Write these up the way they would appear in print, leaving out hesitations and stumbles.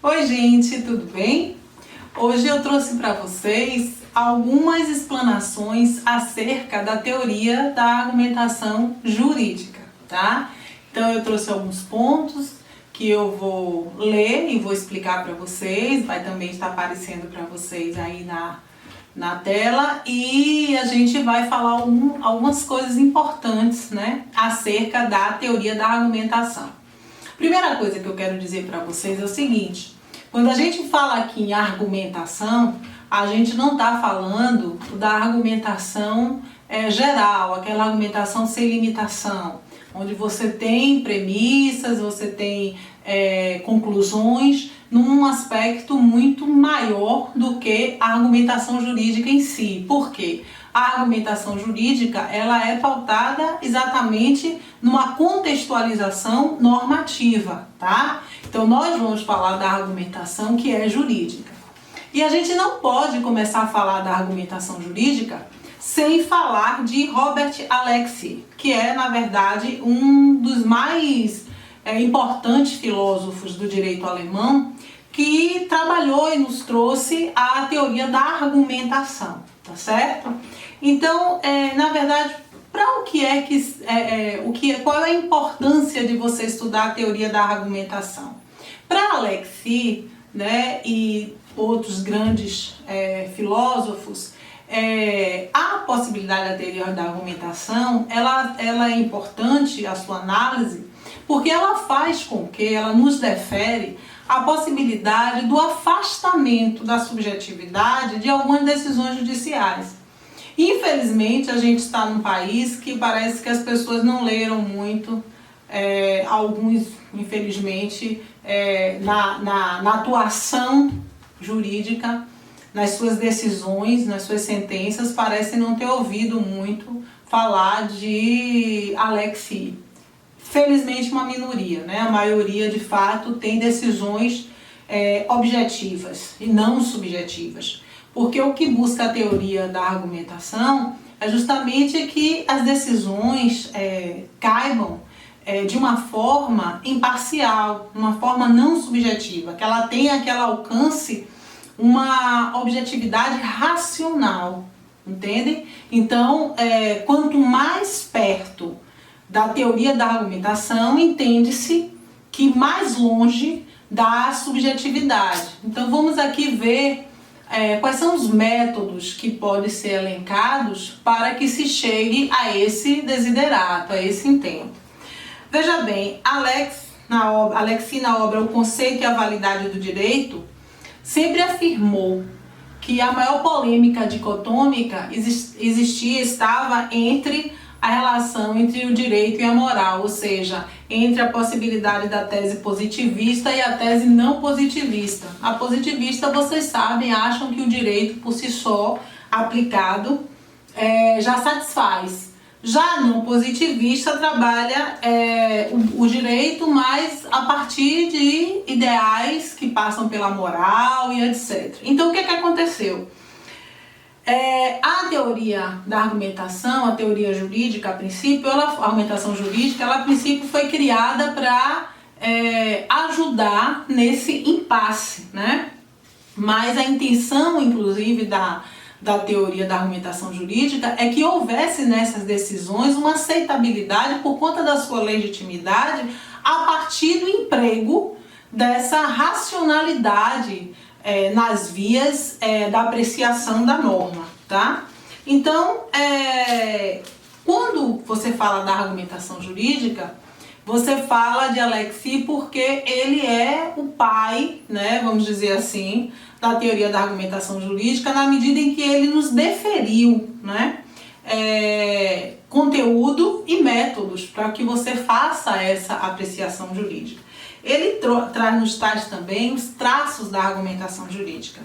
Oi gente, tudo bem? Hoje eu trouxe para vocês algumas explanações acerca da teoria da argumentação jurídica, tá? Então eu trouxe alguns pontos que eu vou ler e vou explicar para vocês, vai também estar aparecendo para vocês aí na tela, e a gente vai falar algumas coisas importantes, né, acerca da teoria da argumentação. Primeira coisa que eu quero dizer para vocês é o seguinte: quando a gente fala aqui em argumentação, a gente não está falando da argumentação geral, aquela argumentação sem limitação, onde você tem premissas, você tem conclusões num aspecto muito maior do que a argumentação jurídica em si. Por quê? A argumentação jurídica, ela é pautada exatamente numa contextualização normativa, tá? Então nós vamos falar da argumentação que é jurídica. E a gente não pode começar a falar da argumentação jurídica sem falar de Robert Alexy, que é, na verdade, um dos mais importantes filósofos do direito alemão, que trabalhou e nos trouxe a teoria da argumentação, tá certo? Então, na verdade, qual é a importância de você estudar a teoria da argumentação? Para Alexy, né, e outros grandes filósofos, a possibilidade da teoria da argumentação, ela é importante, a sua análise, porque ela faz com que, ela nos defere a possibilidade do afastamento da subjetividade de algumas decisões judiciais. Infelizmente, a gente está num país que parece que as pessoas não leram muito, alguns, infelizmente, na atuação jurídica, nas suas decisões, nas suas sentenças, parecem não ter ouvido muito falar de Alexy. Felizmente, uma minoria, né? A maioria, de fato, tem decisões objetivas e não subjetivas. Porque o que busca a teoria da argumentação é justamente que as decisões caibam de uma forma imparcial, uma forma não subjetiva, que ela tenha aquele alcance, uma objetividade racional, entende? Então, quanto mais perto da teoria da argumentação, entende-se que mais longe da subjetividade. Então, vamos aqui ver quais são os métodos que podem ser elencados para que se chegue a esse desiderato, a esse intento. Veja bem, Alexy na obra O Conceito e a Validade do Direito, sempre afirmou que a maior polêmica dicotômica estava entre a relação entre o direito e a moral, ou seja, entre a possibilidade da tese positivista e a tese não positivista. A positivista, vocês sabem, acham que o direito por si só, aplicado, já satisfaz. Já a não positivista trabalha o direito, mas a partir de ideais que passam pela moral e etc. Então, o que aconteceu? A teoria da argumentação, a teoria jurídica, a princípio, a argumentação jurídica, ela a princípio foi criada para ajudar nesse impasse, né? Mas a intenção, inclusive, da teoria da argumentação jurídica é que houvesse nessas decisões uma aceitabilidade por conta da sua legitimidade a partir do emprego dessa racionalidade nas vias da apreciação da norma, tá? Então, quando você fala da argumentação jurídica, você fala de Alexy porque ele é o pai, né, vamos dizer assim, da teoria da argumentação jurídica, na medida em que ele nos deferiu, né, conteúdo e métodos para que você faça essa apreciação jurídica. Ele nos traz também os traços da argumentação jurídica.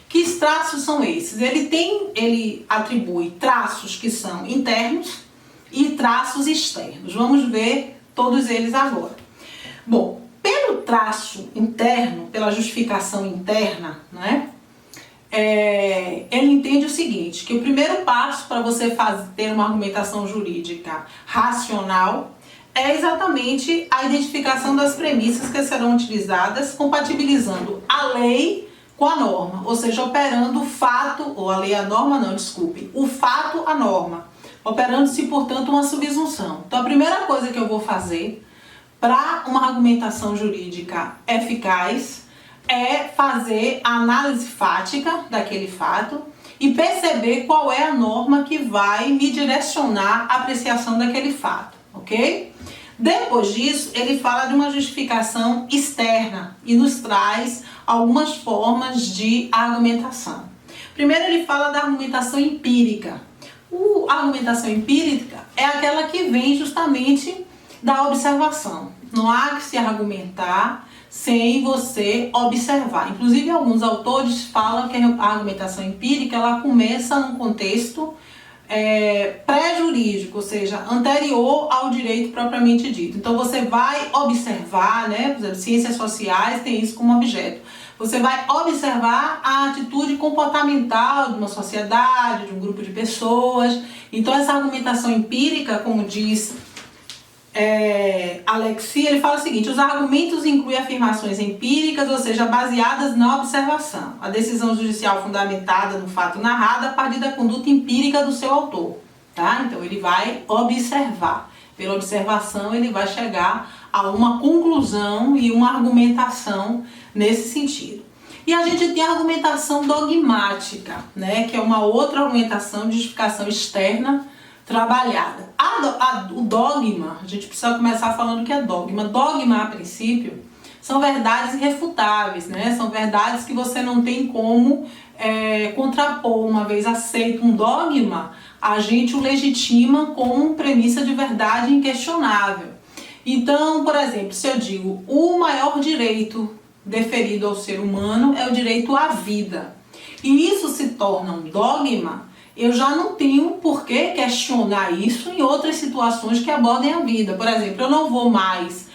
Que traços são esses? Ele atribui traços que são internos e traços externos. Vamos ver todos eles agora. Bom, pelo traço interno, pela justificação interna, né, ele entende o seguinte, que o primeiro passo para você ter uma argumentação jurídica racional é exatamente a identificação das premissas que serão utilizadas, compatibilizando a lei com a norma, ou seja, operando o fato, ou a lei a norma não, desculpe, o fato a norma, operando-se, portanto, uma subsunção. Então, a primeira coisa que eu vou fazer para uma argumentação jurídica eficaz é fazer a análise fática daquele fato e perceber qual é a norma que vai me direcionar a apreciação daquele fato, ok? Depois disso, ele fala de uma justificação externa e nos traz algumas formas de argumentação. Primeiro, ele fala da argumentação empírica. A argumentação empírica é aquela que vem justamente da observação. Não há que se argumentar sem você observar. Inclusive, alguns autores falam que a argumentação empírica ela começa num contexto pré-jurídico, ou seja, anterior ao direito propriamente dito. Então, você vai observar, né, por exemplo, ciências sociais tem isso como objeto. Você vai observar a atitude comportamental de uma sociedade, de um grupo de pessoas. Então, essa argumentação empírica, como diz Alexis, ele fala o seguinte: os argumentos incluem afirmações empíricas, ou seja, baseadas na observação. A decisão judicial fundamentada no fato narrado a partir da conduta empírica do seu autor. Tá? Então ele vai observar. Pela observação ele vai chegar a uma conclusão e uma argumentação nesse sentido. E a gente tem a argumentação dogmática, né, que é uma outra argumentação de justificação externa trabalhada. O dogma, a gente precisa começar falando o que é dogma. Dogma, a princípio, são verdades irrefutáveis, né? São verdades que você não tem como contrapor. Uma vez aceito um dogma, a gente o legitima como premissa de verdade inquestionável. Então, por exemplo, se eu digo o maior direito deferido ao ser humano é o direito à vida, e isso se torna um dogma, eu já não tenho por que questionar isso em outras situações que abordem a vida. Por exemplo, eu não vou mais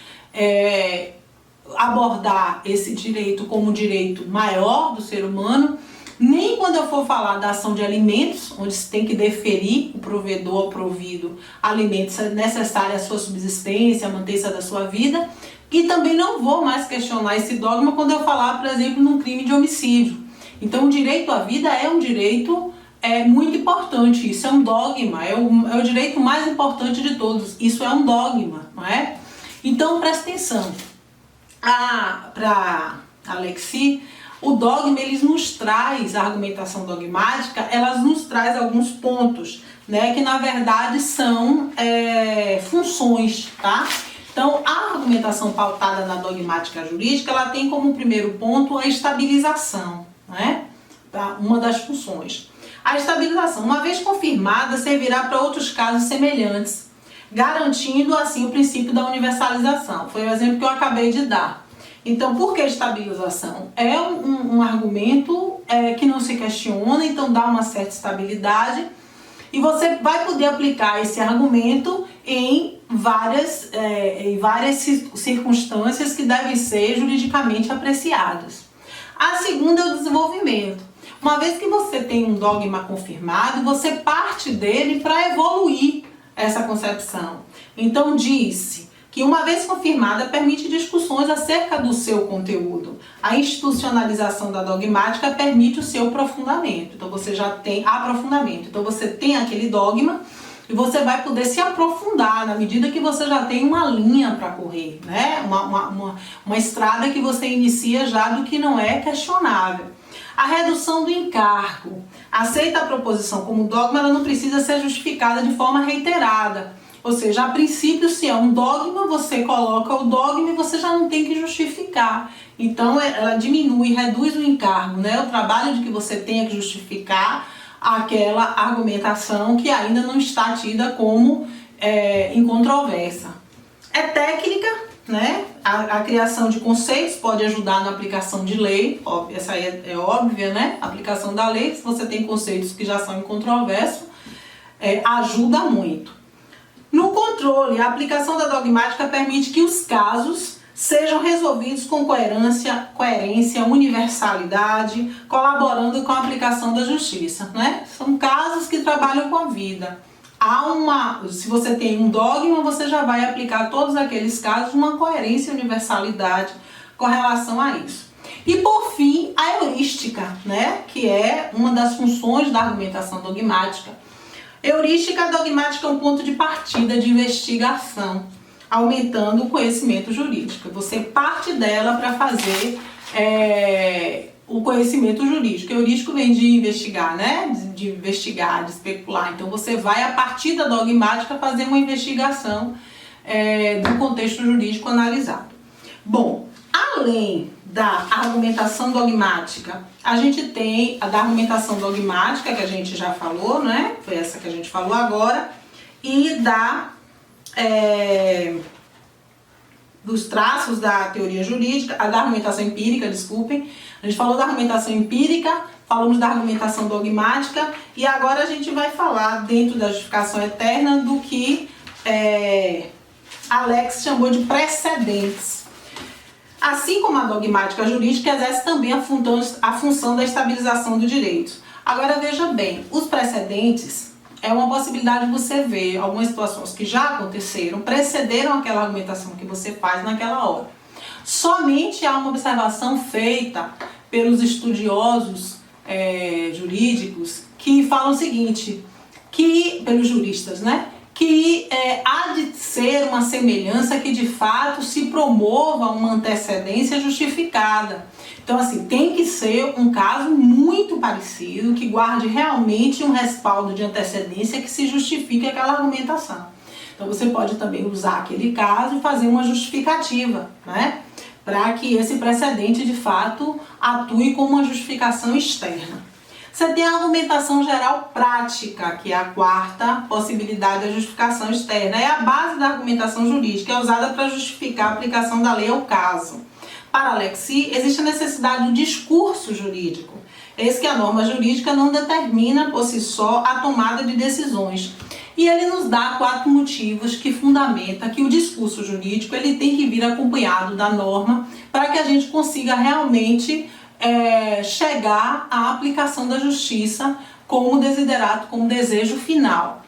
abordar esse direito como direito maior do ser humano, nem quando eu for falar da ação de alimentos, onde se tem que deferir o provedor ao provido alimentos necessários à sua subsistência, à mantença da sua vida, e também não vou mais questionar esse dogma quando eu falar, por exemplo, num crime de homicídio. Então, o direito à vida é um direito muito importante, isso é um dogma, é o direito mais importante de todos, isso é um dogma, não é? Então, presta atenção. Para Alexis, o dogma, ele nos traz, a argumentação dogmática, ela nos traz alguns pontos, né, que na verdade são funções, tá? Então, a argumentação pautada na dogmática jurídica, ela tem como primeiro ponto a estabilização, né? Tá? Uma das funções. A estabilização, uma vez confirmada, servirá para outros casos semelhantes, garantindo assim o princípio da universalização. Foi o exemplo que eu acabei de dar. Então, por que estabilização? É um argumento que não se questiona, então dá uma certa estabilidade, e você vai poder aplicar esse argumento em várias circunstâncias que devem ser juridicamente apreciadas. A segunda é o desenvolvimento. Uma vez que você tem um dogma confirmado, você parte dele para evoluir essa concepção. Então, disse que uma vez confirmada, permite discussões acerca do seu conteúdo. A institucionalização da dogmática permite o seu aprofundamento. Então, você já tem aprofundamento. Então, você tem aquele dogma e você vai poder se aprofundar na medida que você já tem uma linha para correr, né? Uma estrada que você inicia já do que não é questionável. A redução do encargo. Aceita a proposição como dogma, ela não precisa ser justificada de forma reiterada. Ou seja, a princípio, se é um dogma, você coloca o dogma e você já não tem que justificar. Então, ela diminui, reduz o encargo, né? O trabalho de que você tenha que justificar aquela argumentação que ainda não está tida como incontroversa. É técnica, né? A criação de conceitos pode ajudar na aplicação de lei, essa aí é óbvia, né? A aplicação da lei, se você tem conceitos que já são incontroversos, ajuda muito. No controle, a aplicação da dogmática permite que os casos sejam resolvidos com coerência, universalidade, colaborando com a aplicação da justiça, né? São casos que trabalham com a vida. se você tem um dogma, você já vai aplicar todos aqueles casos uma coerência e universalidade com relação a isso. E por fim, a heurística, né, que é uma das funções da argumentação dogmática. Heurística dogmática é um ponto de partida de investigação, aumentando o conhecimento jurídico. Você parte dela para fazer o conhecimento jurídico. Heurístico vem de investigar, né? De investigar, de especular. Então você vai, a partir da dogmática, fazer uma investigação do contexto jurídico analisado. Bom, além da argumentação dogmática, a gente tem a da argumentação dogmática, que a gente já falou, né? Foi essa que a gente falou agora, e dos traços da teoria jurídica, da argumentação empírica, desculpem. A gente falou da argumentação empírica, falamos da argumentação dogmática, e agora a gente vai falar, dentro da justificação eterna, do que Alex chamou de precedentes. Assim como a dogmática jurídica exerce também a função da estabilização do direito. Agora veja bem, os precedentes é uma possibilidade de você ver algumas situações que já aconteceram, precederam aquela argumentação que você faz naquela hora. Somente há uma observação feita pelos estudiosos jurídicos que falam o seguinte, pelos juristas, né? Que há de ser uma semelhança que de fato se promova uma antecedência justificada. Então, assim, tem que ser um caso muito parecido, que guarde realmente um respaldo de antecedência que se justifique aquela argumentação. Então, você pode também usar aquele caso e fazer uma justificativa, né? Para que esse precedente, de fato, atue como uma justificação externa. Você tem a argumentação geral prática, que é a quarta possibilidade da justificação externa. É a base da argumentação jurídica, é usada para justificar a aplicação da lei ao caso. Para Alexis, existe a necessidade do discurso jurídico. Eis que a norma jurídica não determina por si só a tomada de decisões. E ele nos dá 4 motivos que fundamenta que o discurso jurídico ele tem que vir acompanhado da norma para que a gente consiga realmente chegar à aplicação da justiça como desiderato, como desejo final.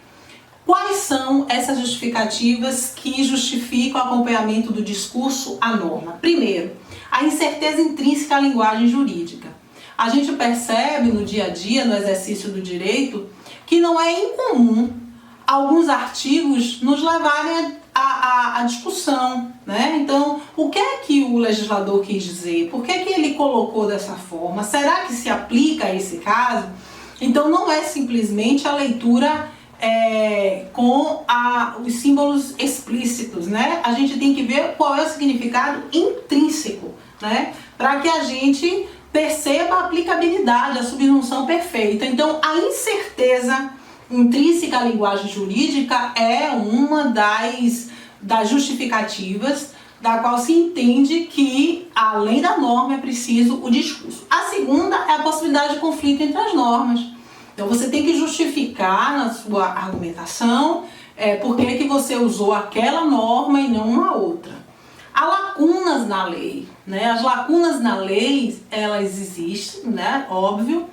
Quais são essas justificativas que justificam o acompanhamento do discurso à norma? Primeiro, a incerteza intrínseca à linguagem jurídica. A gente percebe no dia a dia, no exercício do direito, que não é incomum alguns artigos nos levarem a discussão, né? Então, o que é que o legislador quis dizer? Por que é que ele colocou dessa forma? Será que se aplica a esse caso? Então, não é simplesmente a leitura com os símbolos explícitos, né? A gente tem que ver qual é o significado intrínseco, né? Para que a gente perceba a aplicabilidade, a subsunção perfeita. Então, a incerteza intrínseca à linguagem jurídica é uma das justificativas da qual se entende que, além da norma, é preciso o discurso. A segunda é a possibilidade de conflito entre as normas. Então, você tem que justificar na sua argumentação por que você usou aquela norma e não uma outra. Há lacunas na lei, né? As lacunas na lei, elas existem, né? Óbvio.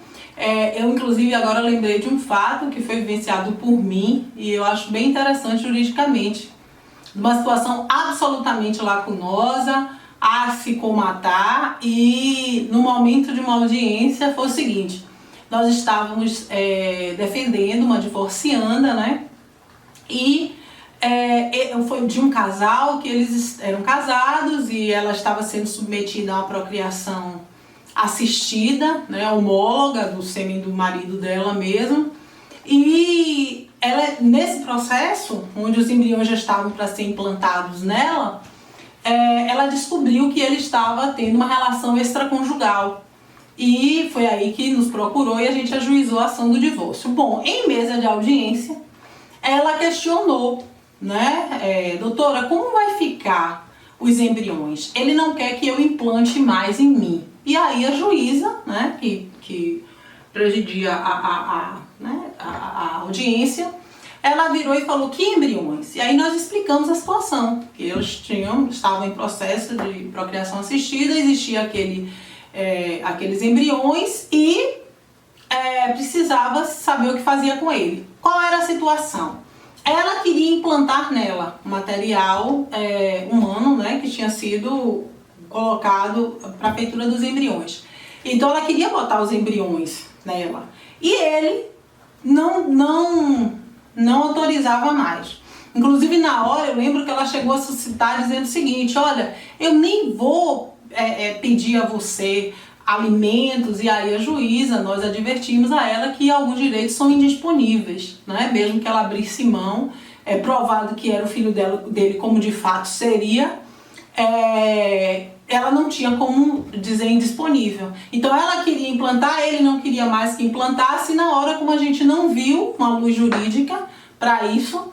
Eu, inclusive, agora lembrei de um fato que foi vivenciado por mim e eu acho bem interessante juridicamente. Uma situação absolutamente lacunosa, a se comatar, e no momento de uma audiência foi o seguinte: nós estávamos defendendo uma divorcianda, né? E foi de um casal que eles eram casados e ela estava sendo submetida a uma procriação assistida, né, homóloga do sêmen do marido dela mesmo, e ela, nesse processo, onde os embriões já estavam para ser implantados nela, ela descobriu que ele estava tendo uma relação extraconjugal, e foi aí que nos procurou e a gente ajuizou a ação do divórcio. Bom, em mesa de audiência, ela questionou, né, doutora, como vai ficar os embriões? Ele não quer que eu implante mais em mim. E aí a juíza, né, que presidia a audiência, ela virou e falou: que embriões? E aí nós explicamos a situação, que eles estavam em processo de procriação assistida, existia aqueles embriões e precisava saber o que fazia com ele. Qual era a situação? ela queria implantar nela material humano, né, que tinha sido colocado para a feitura dos embriões. Então ela queria botar os embriões nela. E ele não autorizava mais. Inclusive na hora eu lembro que ela chegou a suscitar dizendo o seguinte: olha, eu nem vou pedir a você alimentos. E aí a juíza, nós advertimos a ela que alguns direitos são indisponíveis, né? Mesmo que ela abrisse mão, é provado que era o filho dele como de fato seria, ela não tinha como dizer indisponível. Então ela queria implantar, ele não queria mais que implantasse. E na hora, como a gente não viu uma luz jurídica para isso,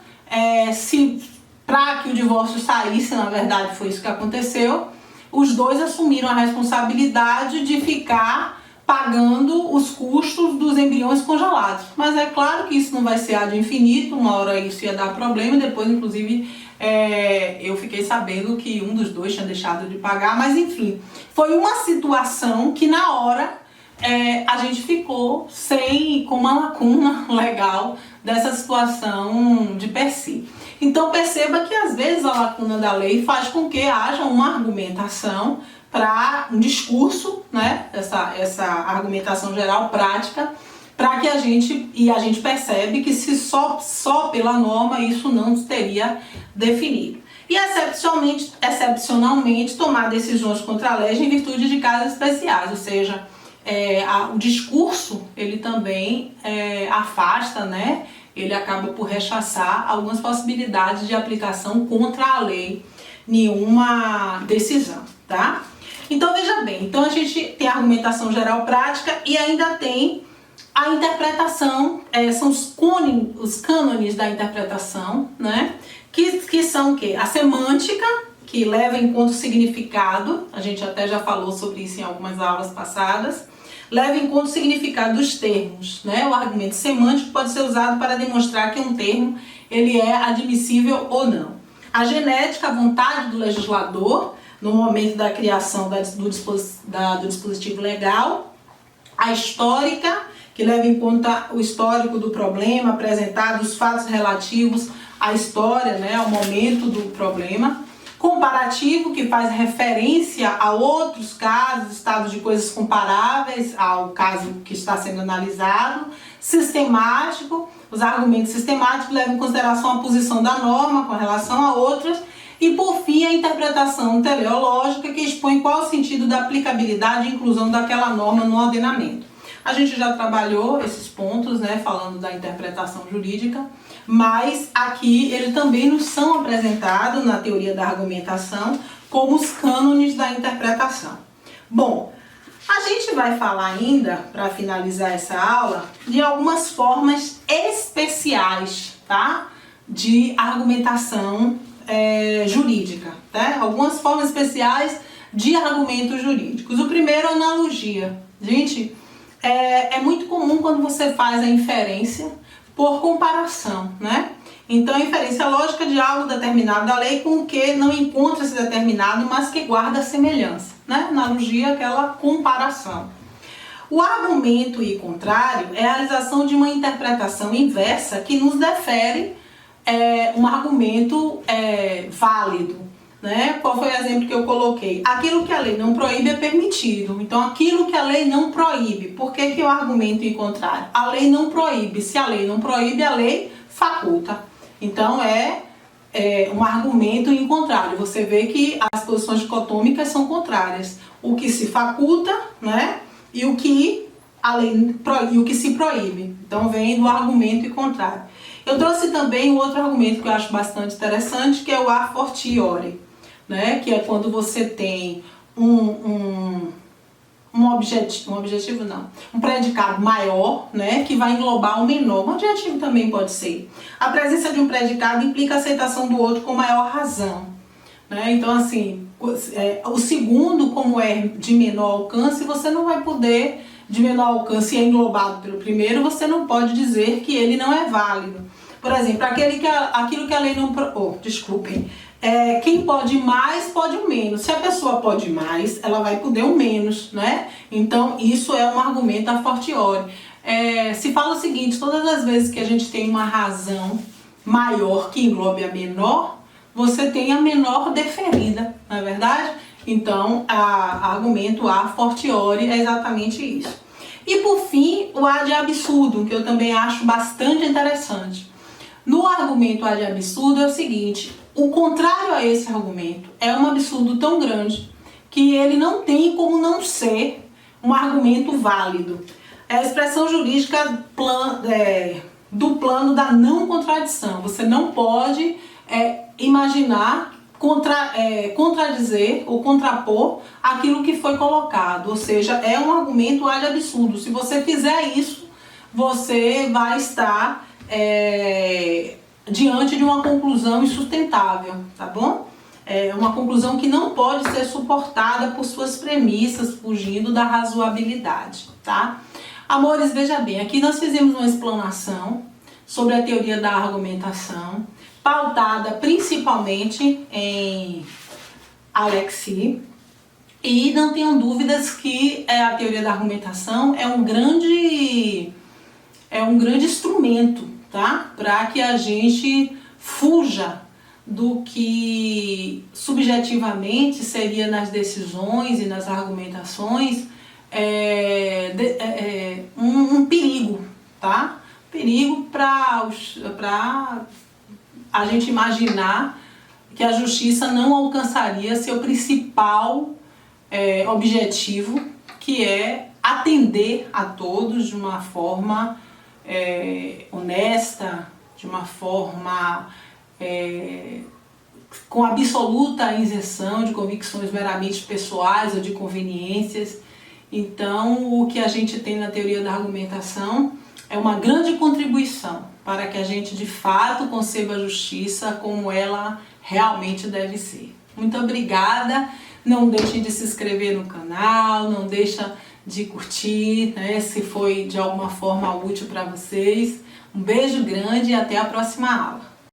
para que o divórcio saísse, na verdade foi isso que aconteceu, os dois assumiram a responsabilidade de ficar pagando os custos dos embriões congelados. Mas é claro que isso não vai ser ad infinito, uma hora isso ia dar problema, e depois, inclusive, eu fiquei sabendo que um dos dois tinha deixado de pagar, mas enfim, foi uma situação que na hora a gente ficou com uma lacuna legal dessa situação de per si. Então perceba que às vezes a lacuna da lei faz com que haja uma argumentação para um discurso, né? Essa argumentação geral prática, para que a gente percebe que se só pela norma isso não teria definido. E excepcionalmente tomar decisões contra a lei em virtude de casos especiais, ou seja, o discurso ele também afasta, né? Ele acaba por rechaçar algumas possibilidades de aplicação contra a lei, nenhuma decisão, tá? Então veja bem, então a gente tem a argumentação geral prática e ainda tem a interpretação, são os cânones da interpretação, né? Que são o quê? A semântica, que leva em conta o significado, a gente até já falou sobre isso em algumas aulas passadas, leva em conta o significado dos termos, né? O argumento semântico pode ser usado para demonstrar que um termo ele é admissível ou não. A genética, a vontade do legislador no momento da criação do dispositivo legal. A histórica, que leva em conta o histórico do problema apresentado, os fatos relativos à história, né, ao momento do problema. Comparativo, que faz referência a outros casos, estados de coisas comparáveis ao caso que está sendo analisado. Sistemático, os argumentos sistemáticos levam em consideração a posição da norma com relação a outras. E por fim, a interpretação teleológica, que expõe qual o sentido da aplicabilidade e inclusão daquela norma no ordenamento. A gente já trabalhou esses pontos, né, falando da interpretação jurídica, mas aqui eles também nos são apresentados na teoria da argumentação como os cânones da interpretação. Bom, a gente vai falar ainda, para finalizar essa aula, de algumas formas especiais, tá, de argumentação jurídica, tá? Algumas formas especiais de argumentos jurídicos. O primeiro, analogia. Gente, é muito comum quando você faz a inferência por comparação, né? Então, a inferência lógica de algo determinado da lei com o que não encontra-se determinado, mas que guarda semelhança, né? Analogia, aquela comparação. O argumento e contrário é a realização de uma interpretação inversa que nos defere um argumento válido, né? Qual foi o exemplo que eu coloquei? Aquilo que a lei não proíbe é permitido. Então, aquilo que a lei não proíbe. Por que o argumento em contrário? A lei não proíbe. Se a lei não proíbe, a lei faculta. Então, um argumento em contrário. Você vê que as posições dicotômicas são contrárias. O que se faculta, né? E o que a lei proíbe, e o que se proíbe. Então, vem do argumento em contrário. Eu trouxe também um outro argumento que eu acho bastante interessante, que é o a fortiori, né? Que é quando você tem um predicado maior, né? Que vai englobar um menor. Um adjetivo também pode ser. A presença de um predicado implica a aceitação do outro com maior razão, né? Então, assim, o segundo, como é de menor alcance, você não vai poder, de menor alcance e é englobado pelo primeiro, você não pode dizer que ele não é válido. Por exemplo, aquilo que a lei não... quem pode mais, pode o menos. Se a pessoa pode mais, ela vai poder o menos, né? Então, isso é um argumento a fortiori. Se fala o seguinte: todas as vezes que a gente tem uma razão maior que englobe a menor, você tem a menor deferida, não é verdade? Então, argumento a fortiori é exatamente isso. E por fim, o ad absurdum, que eu também acho bastante interessante. No argumento ad absurdum é o seguinte: o contrário a esse argumento é um absurdo tão grande que ele não tem como não ser um argumento válido. É a expressão jurídica do plano da não contradição. Você não pode imaginar contradizer ou contrapor aquilo que foi colocado, ou seja, é um argumento ad absurdum. Se você fizer isso, você vai estar diante de uma conclusão insustentável, tá bom? É uma conclusão que não pode ser suportada por suas premissas, fugindo da razoabilidade, tá? Amores, veja bem, aqui nós fizemos uma explanação sobre a teoria da argumentação, pautada principalmente em Alexis, e não tenham dúvidas que a teoria da argumentação é um grande instrumento, tá? Para que a gente fuja do que subjetivamente seria nas decisões e nas argumentações um perigo, tá? Perigo para a gente imaginar que a justiça não alcançaria seu principal objetivo, que é atender a todos de uma forma honesta, de uma forma com absoluta isenção de convicções meramente pessoais ou de conveniências. Então, o que a gente tem na teoria da argumentação é uma grande contribuição para que a gente de fato conceba a justiça como ela realmente deve ser. Muito obrigada, não deixem de se inscrever no canal, não deixa de curtir, né, se foi de alguma forma útil para vocês. Um beijo grande e até a próxima aula.